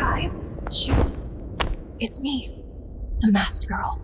Guys, shoot. It's me, the masked girl.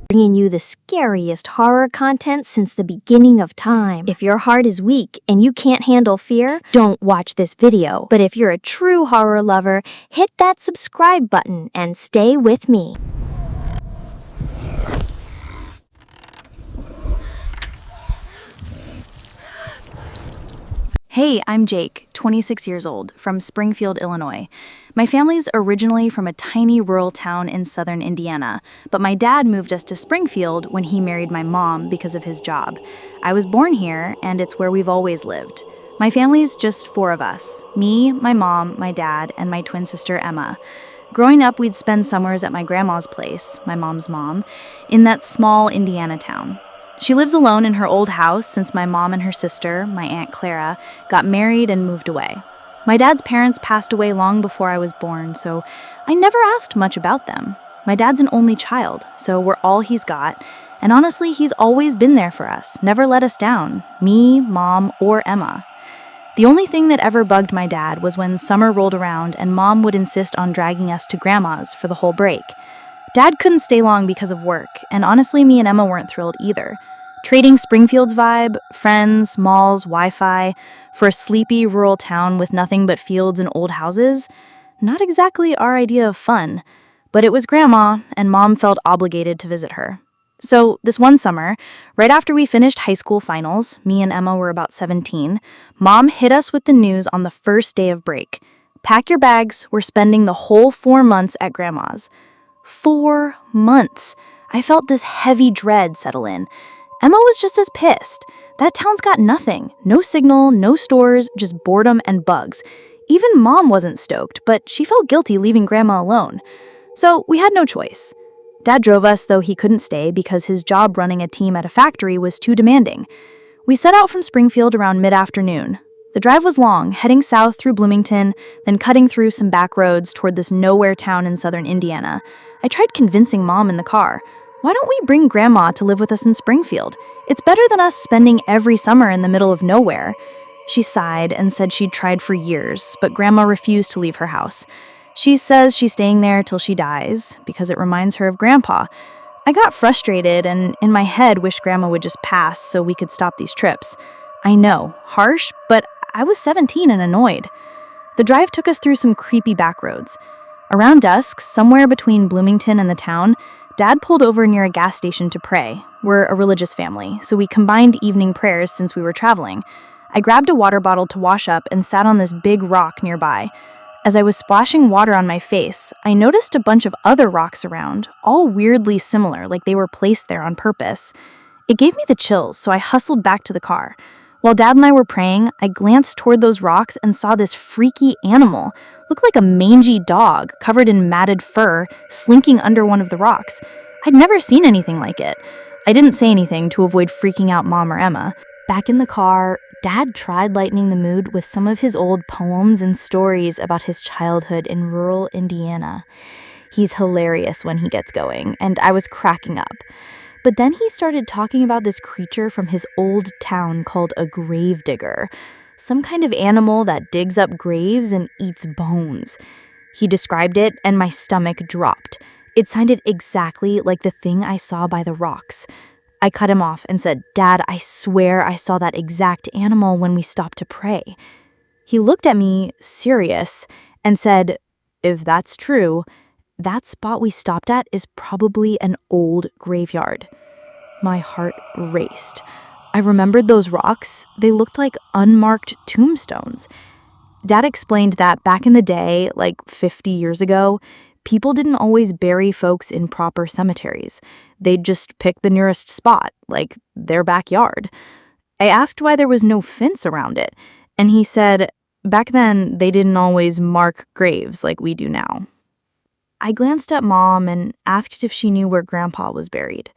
Bringing you the scariest horror content since the beginning of time. If your heart is weak and you can't handle fear, don't watch this video. But if you're a true horror lover, hit that subscribe button and stay with me. Hey, I'm Jake, 26 years old, from Springfield, Illinois. My family's originally from a tiny rural town in southern Indiana, but my dad moved us to Springfield when he married my mom because of his job. I was born here, and it's where we've always lived. My family's just 4 of us: me, my mom, my dad, and my twin sister Emma. Growing up, we'd spend summers at my grandma's place, my mom's mom, in that small Indiana town. She lives alone in her old house since my mom and her sister, my Aunt Clara, got married and moved away. My dad's parents passed away long before I was born, so I never asked much about them. My dad's an only child, so we're all he's got, and honestly, he's always been there for us, never let us down, me, mom, or Emma. The only thing that ever bugged my dad was when summer rolled around and mom would insist on dragging us to grandma's for the whole break. Dad couldn't stay long because of work, and honestly, me and Emma weren't thrilled either. Trading Springfield's vibe, friends, malls, Wi-Fi, for a sleepy rural town with nothing but fields and old houses? Not exactly our idea of fun. But it was Grandma, and Mom felt obligated to visit her. So this one summer, right after we finished high school finals, me and Emma were about 17, Mom hit us with the news on the first day of break. Pack your bags, we're spending the whole 4 months at Grandma's. 4 months. I felt this heavy dread settle in. Emma was just as pissed. That town's got nothing. No signal, no stores, just boredom and bugs. Even Mom wasn't stoked, but she felt guilty leaving Grandma alone. So we had no choice. Dad drove us, though he couldn't stay because his job running a team at a factory was too demanding. We set out from Springfield around mid-afternoon. The drive was long, heading south through Bloomington, then cutting through some back roads toward this nowhere town in southern Indiana. I tried convincing Mom in the car. Why don't we bring Grandma to live with us in Springfield? It's better than us spending every summer in the middle of nowhere. She sighed and said she'd tried for years, but Grandma refused to leave her house. She says she's staying there till she dies, because it reminds her of Grandpa. I got frustrated and in my head wished Grandma would just pass so we could stop these trips. I know, harsh, but I was 17 and annoyed. The drive took us through some creepy back roads. Around dusk, somewhere between Bloomington and the town, Dad pulled over near a gas station to pray. We're a religious family, so we combined evening prayers since we were traveling. I grabbed a water bottle to wash up and sat on this big rock nearby. As I was splashing water on my face, I noticed a bunch of other rocks around, all weirdly similar, like they were placed there on purpose. It gave me the chills, so I hustled back to the car. While Dad and I were praying, I glanced toward those rocks and saw this freaky animal. Looked like a mangy dog, covered in matted fur, slinking under one of the rocks. I'd never seen anything like it. I didn't say anything to avoid freaking out Mom or Emma. Back in the car, Dad tried lightening the mood with some of his old poems and stories about his childhood in rural Indiana. He's hilarious when he gets going, and I was cracking up. But then he started talking about this creature from his old town called a gravedigger, some kind of animal that digs up graves and eats bones. He described it, and my stomach dropped. It sounded exactly like the thing I saw by the rocks. I cut him off and said, "Dad, I swear I saw that exact animal when we stopped to pray." He looked at me, serious, and said, "If that's true, that spot we stopped at is probably an old graveyard." My heart raced. I remembered those rocks. They looked like unmarked tombstones. Dad explained that back in the day, like 50 years ago, people didn't always bury folks in proper cemeteries. They'd just pick the nearest spot, like their backyard. I asked why there was no fence around it, and he said, back then, they didn't always mark graves like we do now. I glanced at Mom and asked if she knew where Grandpa was buried.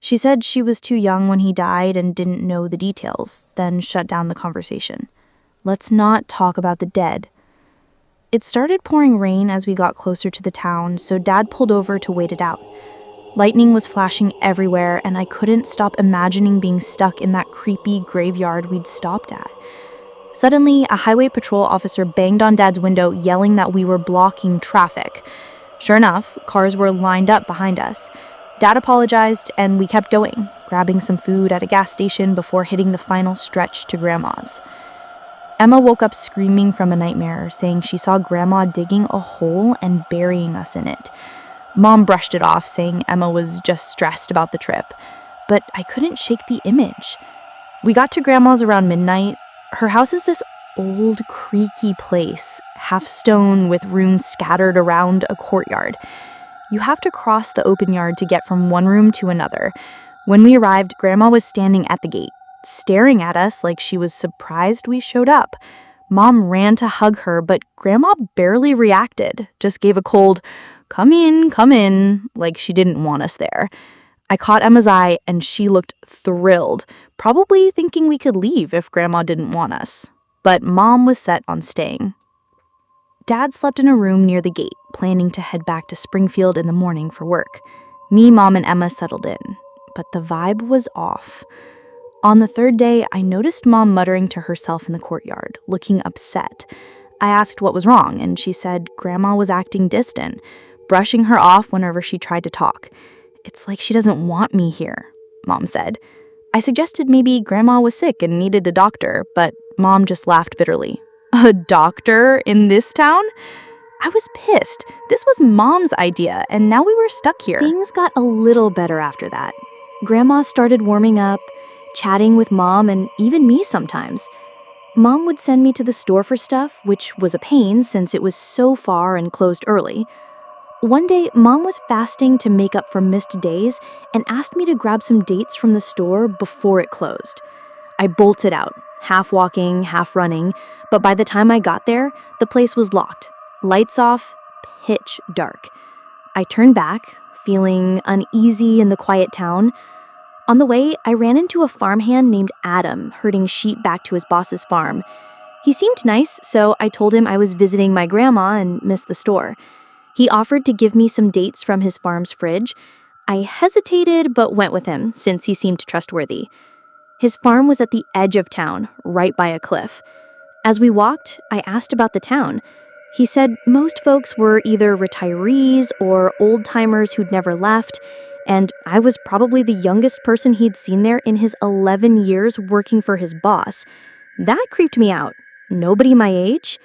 She said she was too young when he died and didn't know the details, then shut down the conversation. Let's not talk about the dead. It started pouring rain as we got closer to the town, so Dad pulled over to wait it out. Lightning was flashing everywhere, and I couldn't stop imagining being stuck in that creepy graveyard we'd stopped at. Suddenly, a highway patrol officer banged on Dad's window, yelling that we were blocking traffic. Sure enough, cars were lined up behind us. Dad apologized, and we kept going, grabbing some food at a gas station before hitting the final stretch to Grandma's. Emma woke up screaming from a nightmare, saying she saw Grandma digging a hole and burying us in it. Mom brushed it off, saying Emma was just stressed about the trip. But I couldn't shake the image. We got to Grandma's around midnight. Her house is this old, creaky place, half stone with rooms scattered around a courtyard. You have to cross the open yard to get from one room to another. When we arrived, Grandma was standing at the gate, staring at us like she was surprised we showed up. Mom ran to hug her, but Grandma barely reacted, just gave a cold, come in, like she didn't want us there. I caught Emma's eye, and she looked thrilled, probably thinking we could leave if Grandma didn't want us. But Mom was set on staying. Dad slept in a room near the gate, planning to head back to Springfield in the morning for work. Me, Mom, and Emma settled in, but the vibe was off. On the third day, I noticed Mom muttering to herself in the courtyard, looking upset. I asked what was wrong, and she said Grandma was acting distant, brushing her off whenever she tried to talk. It's like she doesn't want me here, Mom said. I suggested maybe Grandma was sick and needed a doctor, but Mom just laughed bitterly. A doctor in this town? I was pissed. This was Mom's idea, and now we were stuck here. Things got a little better after that. Grandma started warming up, chatting with Mom and even me sometimes. Mom would send me to the store for stuff, which was a pain since it was so far and closed early. One day, Mom was fasting to make up for missed days and asked me to grab some dates from the store before it closed. I bolted out, half walking, half running, but by the time I got there, the place was locked, lights off, pitch dark. I turned back, feeling uneasy in the quiet town. On the way, I ran into a farmhand named Adam, herding sheep back to his boss's farm. He seemed nice, so I told him I was visiting my grandma and missed the store. He offered to give me some dates from his farm's fridge. I hesitated but went with him since he seemed trustworthy. His farm was at the edge of town, right by a cliff. As we walked, I asked about the town. He said most folks were either retirees or old-timers who'd never left, and I was probably the youngest person he'd seen there in his 11 years working for his boss. That creeped me out. Nobody my age?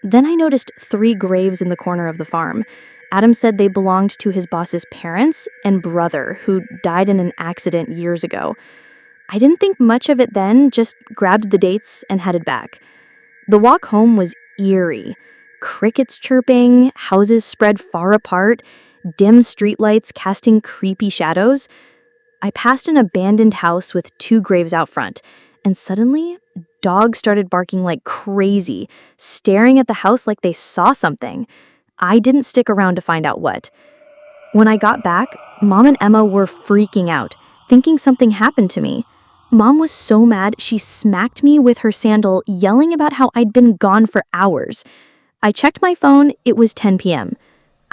Then I noticed 3 graves in the corner of the farm. Adam said they belonged to his boss's parents and brother, who died in an accident years ago. I didn't think much of it then, just grabbed the dates and headed back. The walk home was eerie. Crickets chirping, houses spread far apart, dim streetlights casting creepy shadows. I passed an abandoned house with 2 graves out front, and suddenly, dogs started barking like crazy, staring at the house like they saw something. I didn't stick around to find out what. When I got back, Mom and Emma were freaking out, thinking something happened to me. Mom was so mad she smacked me with her sandal, yelling about how I'd been gone for hours. I checked my phone, it was 10 p.m.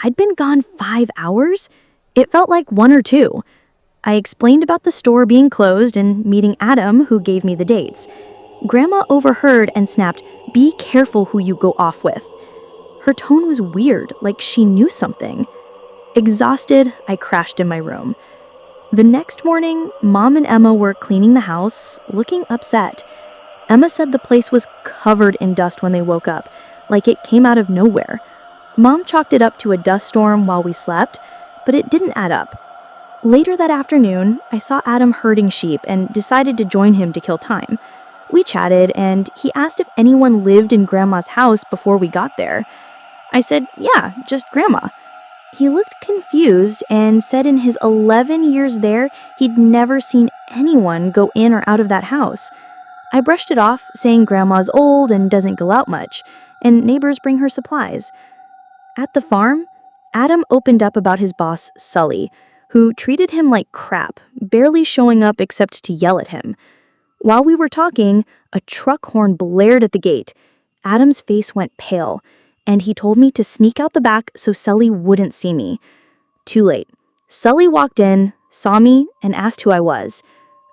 I'd been gone 5 hours? It felt like 1 or 2. I explained about the store being closed and meeting Adam, who gave me the dates. Grandma overheard and snapped, "Be careful who you go off with." Her tone was weird, like she knew something. Exhausted, I crashed in my room. The next morning, Mom and Emma were cleaning the house, looking upset. Emma said the place was covered in dust when they woke up, like it came out of nowhere. Mom chalked it up to a dust storm while we slept, but it didn't add up. Later that afternoon, I saw Adam herding sheep and decided to join him to kill time. We chatted, and he asked if anyone lived in Grandma's house before we got there. I said, yeah, just Grandma. He looked confused and said in his 11 years there, he'd never seen anyone go in or out of that house. I brushed it off, saying Grandma's old and doesn't go out much, and neighbors bring her supplies. At the farm, Adam opened up about his boss, Sully, who treated him like crap, barely showing up except to yell at him. While we were talking, a truck horn blared at the gate. Adam's face went pale, and he told me to sneak out the back so Sully wouldn't see me. Too late. Sully walked in, saw me, and asked who I was.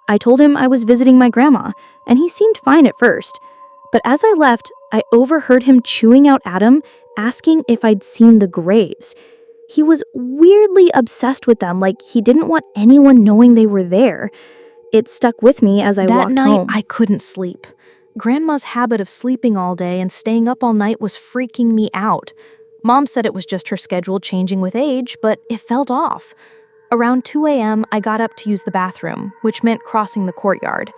I told him I was visiting my grandma, and he seemed fine at first. But as I left, I overheard him chewing out Adam, asking if I'd seen the graves. He was weirdly obsessed with them, like he didn't want anyone knowing they were there. It stuck with me as I That walked night, home. I couldn't sleep. Grandma's habit of sleeping all day and staying up all night was freaking me out. Mom said it was just her schedule changing with age, but it felt off. Around 2 a.m., I got up to use the bathroom, which meant crossing the courtyard.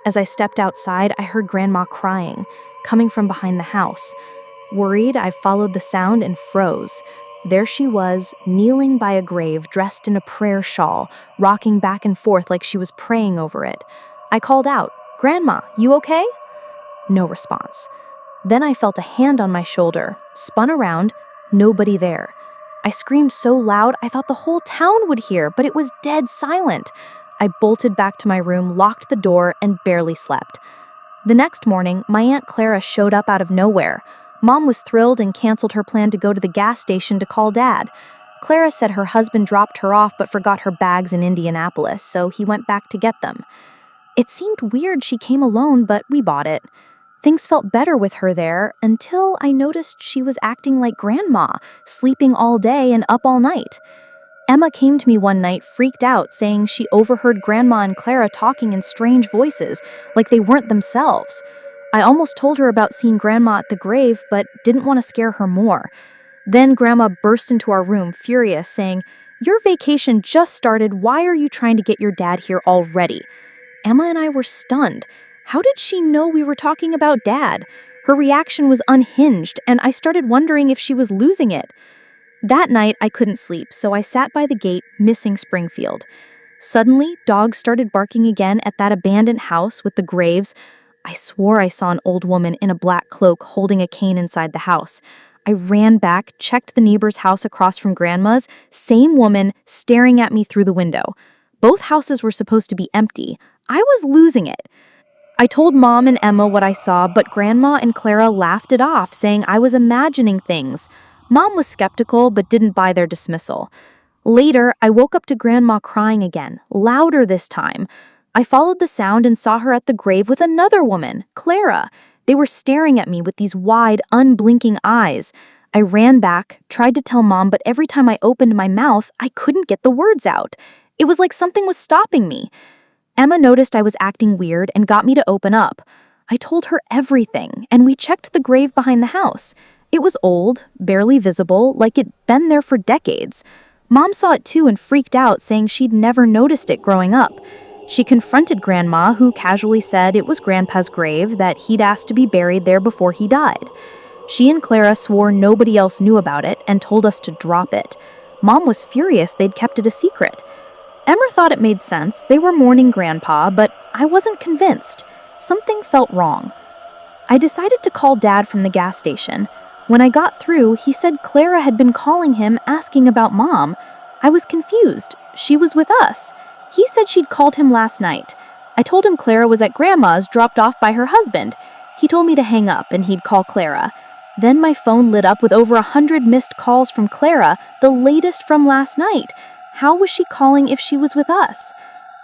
As I stepped outside, I heard Grandma crying, coming from behind the house. Worried, I followed the sound and froze. There she was, kneeling by a grave, dressed in a prayer shawl, rocking back and forth like she was praying over it. I called out, "Grandma, you okay?" No response. Then I felt a hand on my shoulder, spun around, nobody there. I screamed so loud I thought the whole town would hear, but it was dead silent. I bolted back to my room, locked the door, and barely slept. The next morning, my Aunt Clara showed up out of nowhere. Mom was thrilled and canceled her plan to go to the gas station to call Dad. Clara said her husband dropped her off but forgot her bags in Indianapolis, so he went back to get them. It seemed weird she came alone, but we bought it. Things felt better with her there until I noticed she was acting like Grandma, sleeping all day and up all night. Emma came to me one night freaked out, saying she overheard Grandma and Clara talking in strange voices, like they weren't themselves. I almost told her about seeing Grandma at the grave, but didn't want to scare her more. Then Grandma burst into our room, furious, saying, "Your vacation just started. Why are you trying to get your dad here already?" Emma and I were stunned. How did she know we were talking about Dad? Her reaction was unhinged, and I started wondering if she was losing it. That night, I couldn't sleep, so I sat by the gate, missing Springfield. Suddenly, dogs started barking again at that abandoned house with the graves. I swore I saw an old woman in a black cloak holding a cane inside the house. I ran back, checked the neighbor's house across from Grandma's, same woman staring at me through the window. Both houses were supposed to be empty. I was losing it. I told Mom and Emma what I saw, but Grandma and Clara laughed it off, saying I was imagining things. Mom was skeptical, but didn't buy their dismissal. Later, I woke up to Grandma crying again, louder this time. I followed the sound and saw her at the grave with another woman, Clara. They were staring at me with these wide, unblinking eyes. I ran back, tried to tell Mom, but every time I opened my mouth, I couldn't get the words out. It was like something was stopping me. Emma noticed I was acting weird and got me to open up. I told her everything, and we checked the grave behind the house. It was old, barely visible, like it'd been there for decades. Mom saw it too and freaked out, saying she'd never noticed it growing up. She confronted Grandma, who casually said it was Grandpa's grave, that he'd asked to be buried there before he died. She and Clara swore nobody else knew about it and told us to drop it. Mom was furious they'd kept it a secret. Emma thought it made sense. They were mourning Grandpa, but I wasn't convinced. Something felt wrong. I decided to call Dad from the gas station. When I got through, he said Clara had been calling him asking about Mom. I was confused. She was with us. He said she'd called him last night. I told him Clara was at Grandma's, dropped off by her husband. He told me to hang up and he'd call Clara. Then my phone lit up with over 100 missed calls from Clara, the latest from last night. How was she calling if she was with us?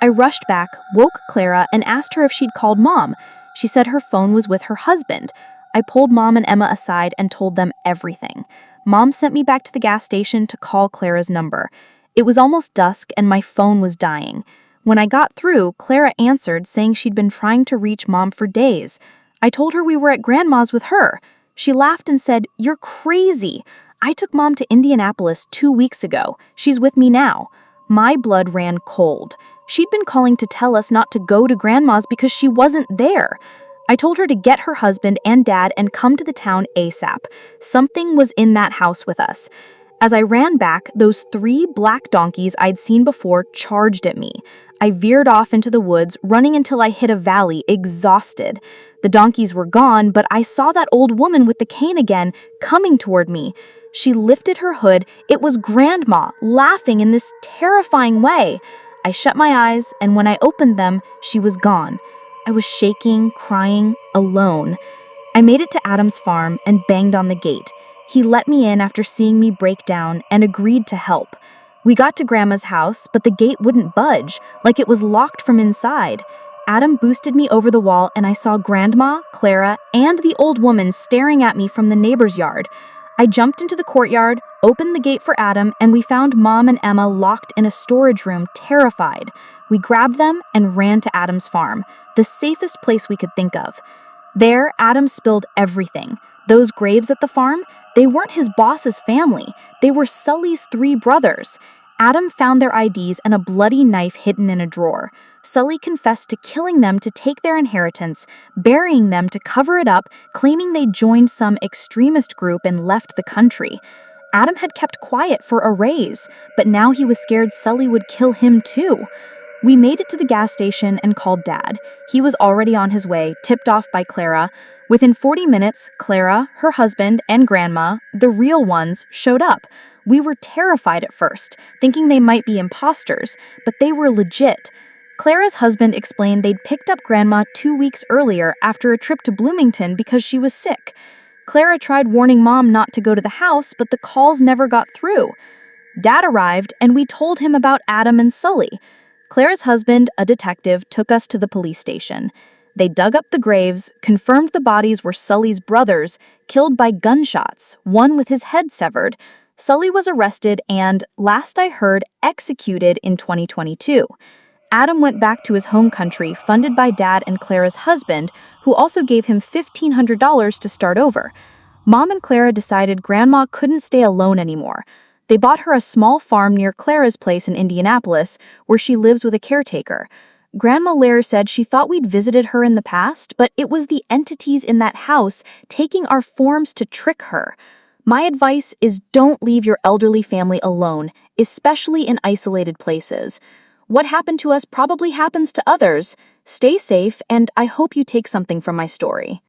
I rushed back, woke Clara, and asked her if she'd called Mom. She said her phone was with her husband. I pulled Mom and Emma aside and told them everything. Mom sent me back to the gas station to call Clara's number. It was almost dusk and my phone was dying. When I got through, Clara answered, saying she'd been trying to reach Mom for days. I told her we were at Grandma's with her. She laughed and said, "You're crazy. I took Mom to Indianapolis 2 weeks ago. She's with me now." My blood ran cold. She'd been calling to tell us not to go to Grandma's because she wasn't there. I told her to get her husband and Dad and come to the town ASAP. Something was in that house with us. As I ran back, those 3 black donkeys I'd seen before charged at me. I veered off into the woods, running until I hit a valley, exhausted. The donkeys were gone, but I saw that old woman with the cane again, coming toward me. She lifted her hood. It was Grandma, laughing in this terrifying way. I shut my eyes, and when I opened them, she was gone. I was shaking, crying, alone. I made it to Adam's farm and banged on the gate. He let me in after seeing me break down and agreed to help. We got to Grandma's house, but the gate wouldn't budge, like it was locked from inside. Adam boosted me over the wall and I saw Grandma, Clara, and the old woman staring at me from the neighbor's yard. I jumped into the courtyard, opened the gate for Adam, and we found Mom and Emma locked in a storage room, terrified. We grabbed them and ran to Adam's farm, the safest place we could think of. There, Adam spilled everything. Those graves at the farm, they weren't his boss's family. They were Sully's 3 brothers. Adam found their IDs and a bloody knife hidden in a drawer. Sully confessed to killing them to take their inheritance, burying them to cover it up, claiming they joined some extremist group and left the country. Adam had kept quiet for a raise, but now he was scared Sully would kill him too. We made it to the gas station and called Dad. He was already on his way, tipped off by Clara. Within 40 minutes, Clara, her husband, and Grandma, the real ones, showed up. We were terrified at first, thinking they might be imposters, but they were legit. Clara's husband explained they'd picked up Grandma 2 weeks earlier after a trip to Bloomington because she was sick. Clara tried warning Mom not to go to the house, but the calls never got through. Dad arrived, and we told him about Adam and Sully. Clara's husband, a detective, took us to the police station. They dug up the graves, confirmed the bodies were Sully's brothers, killed by gunshots, one with his head severed. Sully was arrested and, last I heard, executed in 2022. Adam went back to his home country, funded by Dad and Clara's husband, who also gave him $1,500 to start over. Mom and Clara decided Grandma couldn't stay alone anymore. They bought her a small farm near Clara's place in Indianapolis, where she lives with a caretaker. Grandma later said she thought we'd visited her in the past, but it was the entities in that house taking our forms to trick her. My advice is don't leave your elderly family alone, especially in isolated places. What happened to us probably happens to others. Stay safe, and I hope you take something from my story.